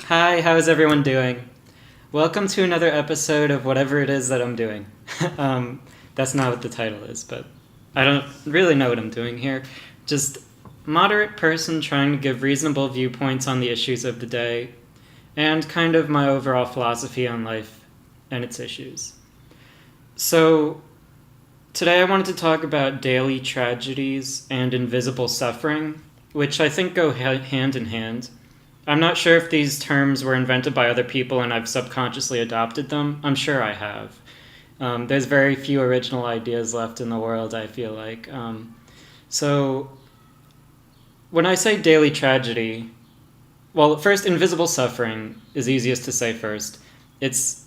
Hi, how's everyone doing? Welcome to another episode of whatever it is that I'm doing. um, that's not what the title is, but I don't really know what I'm doing here. Just moderate person trying to give reasonable viewpoints on the issues of the day, and kind of my overall philosophy on life and its issues. So, today I wanted to talk about daily tragedies and invisible suffering, which I think go hand in hand. I'm not sure if these terms were invented by other people and I've subconsciously adopted them. I'm sure I have. There's very few original ideas left in the world, I feel like. So, when I say daily tragedy, well, first, invisible suffering is easiest to say first. It's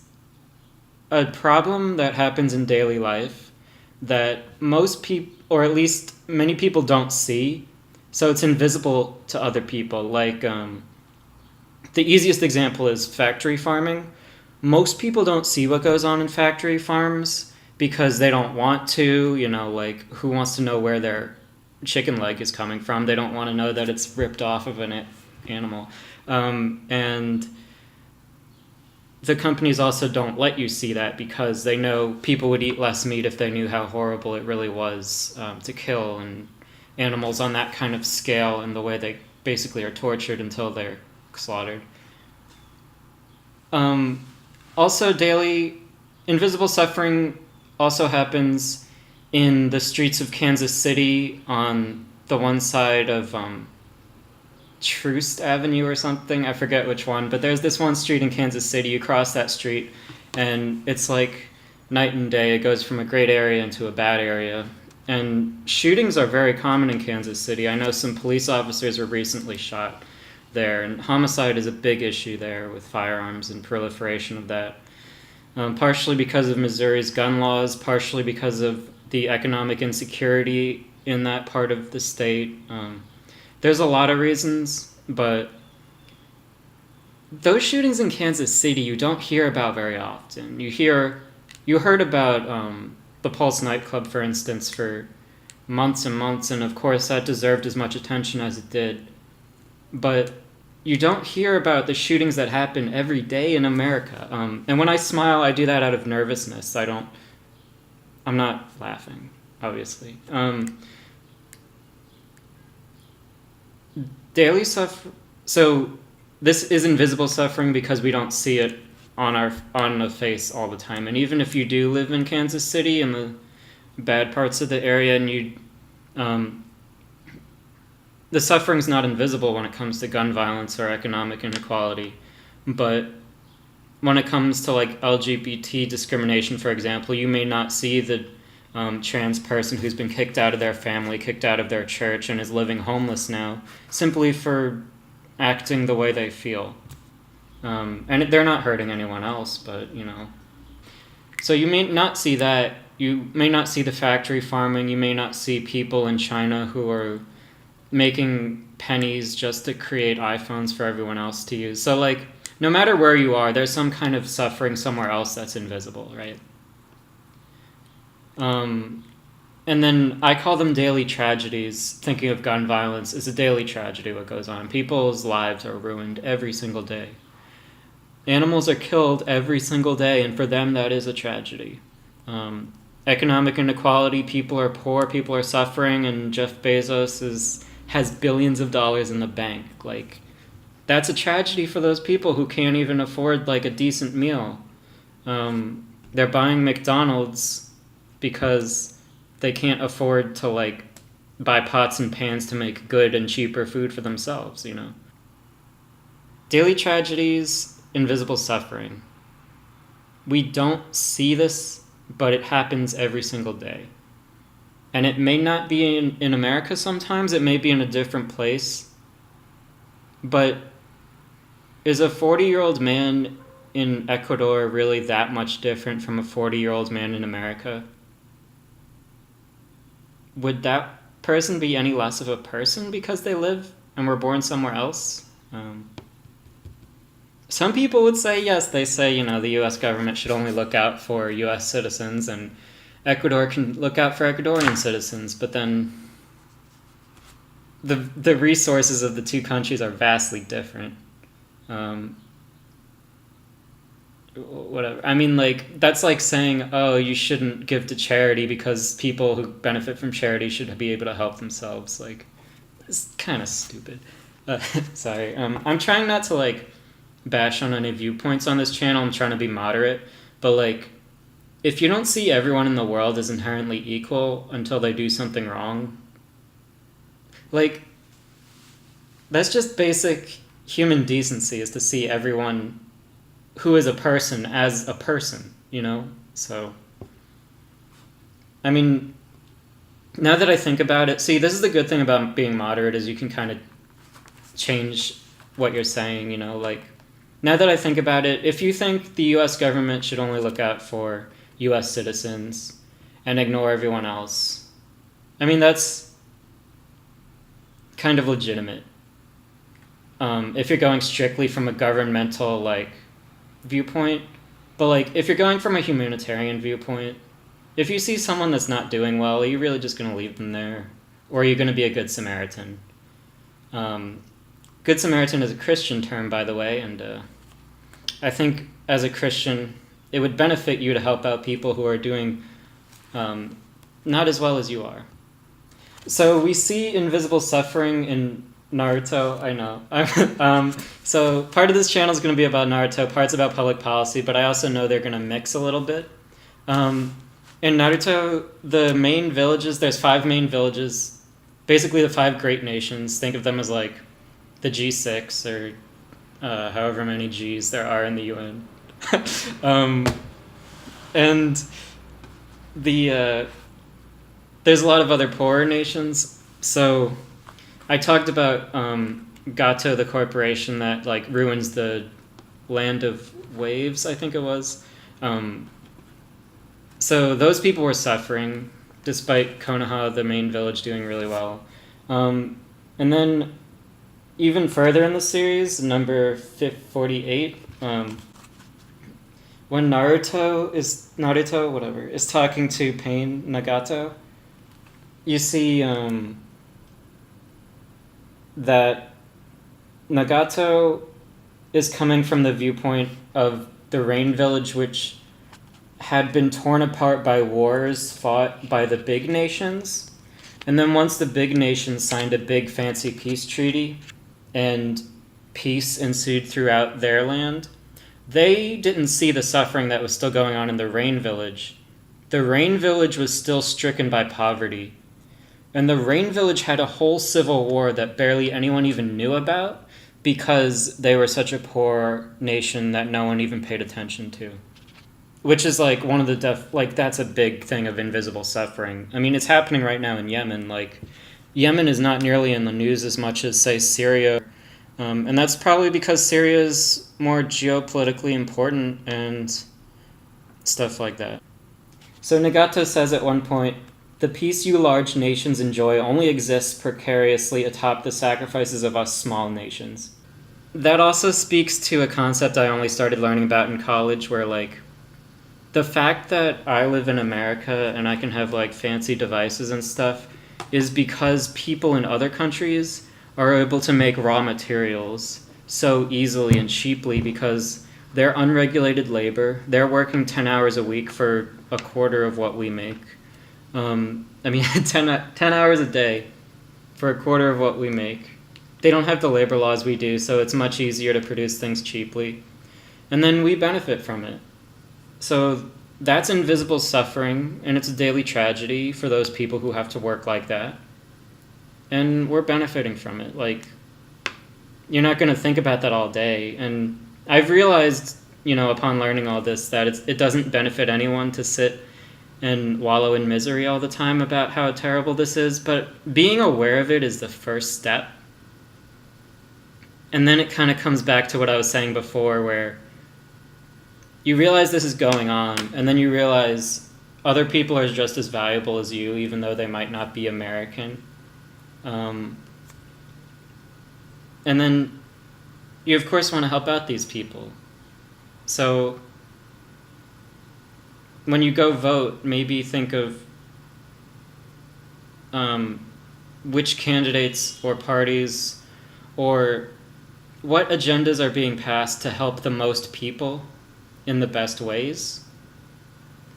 a problem that happens in daily life that most people, or at least many people, don't see. So it's invisible to other people. The easiest example is factory farming. Most people don't see what goes on in factory farms because they don't want to. Like, who wants to know where their chicken leg is coming from? They don't want to know that it's ripped off of an animal. And the companies also don't let you see that because they know people would eat less meat if they knew how horrible it really was to kill and animals on that kind of scale and the way they basically are tortured until they're slaughtered. Also, daily invisible suffering also happens in the streets of Kansas City on the one side of Troost Avenue or something. I forget which one, but there's this one street in Kansas City. You cross that street, and it's like night and day. It goes from a great area into a bad area. And shootings are very common in Kansas City. I know some police officers were recently shot there, and homicide is a big issue there with firearms and proliferation of that. Partially because of Missouri's gun laws, partially because of the economic insecurity in that part of the state. There's a lot of reasons, but those shootings in Kansas City you don't hear about very often. You heard about the Pulse nightclub, for instance, for months and months, and of course that deserved as much attention as it did. But you don't hear about the shootings that happen every day in America. And when I smile, I do that out of nervousness. I'm not laughing, obviously. Daily suffer. So this is invisible suffering because we don't see it on the face all the time. And even if you do live in Kansas City in the bad parts of the area, and the suffering's not invisible when it comes to gun violence or economic inequality, but when it comes to like LGBT discrimination, for example, you may not see the trans person who's been kicked out of their family, kicked out of their church, and is living homeless now simply for acting the way they feel. And they're not hurting anyone else, but So you may not see that. You may not see the factory farming. You may not see people in China who are making pennies just to create iPhones for everyone else to use. So, like, no matter where you are, there's some kind of suffering somewhere else that's invisible, right? And then I call them daily tragedies. Thinking of gun violence is a daily tragedy what goes on. People's lives are ruined every single day. Animals are killed every single day, and for them that is a tragedy. Economic inequality, people are poor, people are suffering, and Jeff Bezos has billions of dollars in the bank. Like, that's a tragedy for those people who can't even afford like a decent meal. They're buying McDonald's because they can't afford to like buy pots and pans to make good and cheaper food for themselves, Daily tragedies, invisible suffering. We don't see this, but it happens every single day. And it may not be in America sometimes, it may be in a different place. But is a 40-year-old man in Ecuador really that much different from a 40-year-old man in America? Would that person be any less of a person because they live and were born somewhere else? Some people would say yes. They say, the U.S. government should only look out for U.S. citizens, and Ecuador can look out for Ecuadorian citizens. But then the resources of the two countries are vastly different. whatever. I mean, like, that's like saying, oh, you shouldn't give to charity because people who benefit from charity should be able to help themselves. Like, it's kind of stupid. Sorry. I'm trying not to, like, bash on any viewpoints on this channel. I'm trying to be moderate. But, like, if you don't see everyone in the world as inherently equal until they do something wrong, like, that's just basic human decency, is to see everyone who is a person as a person, you know? So, I mean, now that I think about it, see, this is the good thing about being moderate, is you can kind of change what you're saying, you know? Like, now that I think about it, if you think the US government should only look out for US citizens and ignore everyone else, I mean, that's kind of legitimate. If you're going strictly from a governmental, like, viewpoint. But, like, if you're going from a humanitarian viewpoint, if you see someone that's not doing well, are you really just going to leave them there? Or are you going to be a good Samaritan? Good Samaritan is a Christian term, by the way, and I think as a Christian, it would benefit you to help out people who are doing not as well as you are. So we see invisible suffering in Naruto, I know. So part of this channel is going to be about Naruto, parts about public policy, but I also know they're going to mix a little bit. In Naruto, the main villages, there's 5 main villages, basically the 5 great nations. Think of them as like the G6 or however many Gs there are in the UN. And there's a lot of other poorer nations. So I talked about Gato, the corporation that, like, ruins the land of waves, I think it was. So those people were suffering, despite Konoha, the main village, doing really well. And then even further in the series, number 48, when Naruto is talking to Pain Nagato, you see that Nagato is coming from the viewpoint of the Rain Village, which had been torn apart by wars fought by the big nations. And then once the big nations signed a big fancy peace treaty and peace ensued throughout their land, they didn't see the suffering that was still going on in the Rain Village. The Rain Village was still stricken by poverty. And the Rain Village had a whole civil war that barely anyone even knew about because they were such a poor nation that no one even paid attention to. Which is, like, one of the that's a big thing of invisible suffering. I mean, it's happening right now in Yemen. Like, Yemen is not nearly in the news as much as, say, Syria. And that's probably because Syria is more geopolitically important and stuff like that. So Nagato says at one point, "The peace you large nations enjoy only exists precariously atop the sacrifices of us small nations." That also speaks to a concept I only started learning about in college, where, like, the fact that I live in America and I can have, like, fancy devices and stuff is because people in other countries are able to make raw materials so easily and cheaply because they're unregulated labor. They're working 10 hours a week for a quarter of what we make. 10 hours a day for a quarter of what we make. They don't have the labor laws we do, so it's much easier to produce things cheaply. And then we benefit from it. So that's invisible suffering, and it's a daily tragedy for those people who have to work like that. And we're benefiting from it. Like, you're not going to think about that all day. And I've realized, upon learning all this, that it doesn't benefit anyone to sit and wallow in misery all the time about how terrible this is, but being aware of it is the first step. And then it kind of comes back to what I was saying before, where you realize this is going on, and then you realize other people are just as valuable as you, even though they might not be American. And then you, of course, want to help out these people. So when you go vote, maybe think of which candidates or parties or what agendas are being passed to help the most people in the best ways.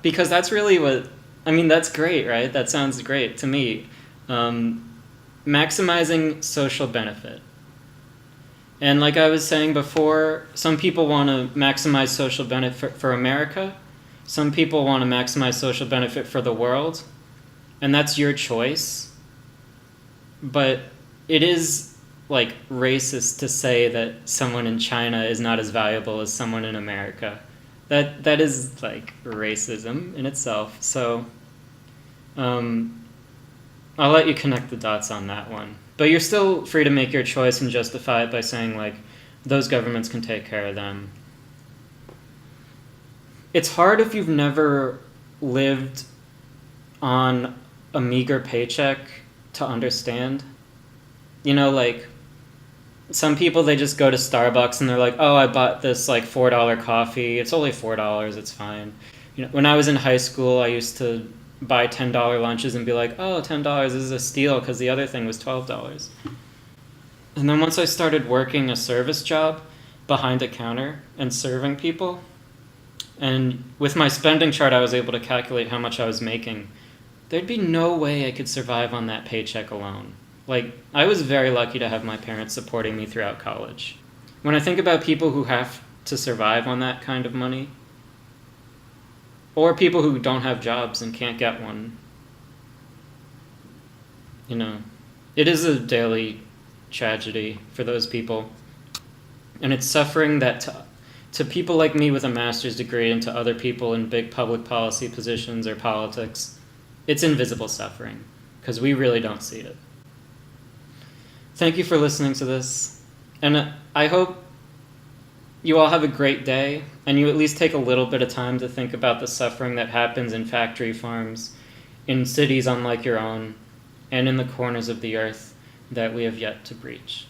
Because that's really what, I mean, that's great, right? That sounds great to me. Maximizing social benefit. And like I was saying before, some people want to maximize social benefit for America. Some people want to maximize social benefit for the world. And that's your choice. But it is like racist to say that someone in China is not as valuable as someone in America. That is like racism in itself. So I'll let you connect the dots on that one. But you're still free to make your choice and justify it by saying, like, those governments can take care of them. It's hard if you've never lived on a meager paycheck to understand. You know, like, some people, they just go to Starbucks and they're like, oh, I bought this, like, $4 coffee. It's only $4. It's fine. You know, when I was in high school, I used to buy $10 lunches and be like, oh, $10, this is a steal because the other thing was $12. And then once I started working a service job behind a counter and serving people, and with my spending chart I was able to calculate how much I was making, there'd be no way I could survive on that paycheck alone. Like, I was very lucky to have my parents supporting me throughout college. When I think about people who have to survive on that kind of money, or people who don't have jobs and can't get one, you know, it is a daily tragedy for those people. And it's suffering that to people like me with a master's degree and to other people in big public policy positions or politics, it's invisible suffering because we really don't see it. Thank you for listening to this. And I hope you all have a great day, and you at least take a little bit of time to think about the suffering that happens in factory farms, in cities unlike your own, and in the corners of the earth that we have yet to breach.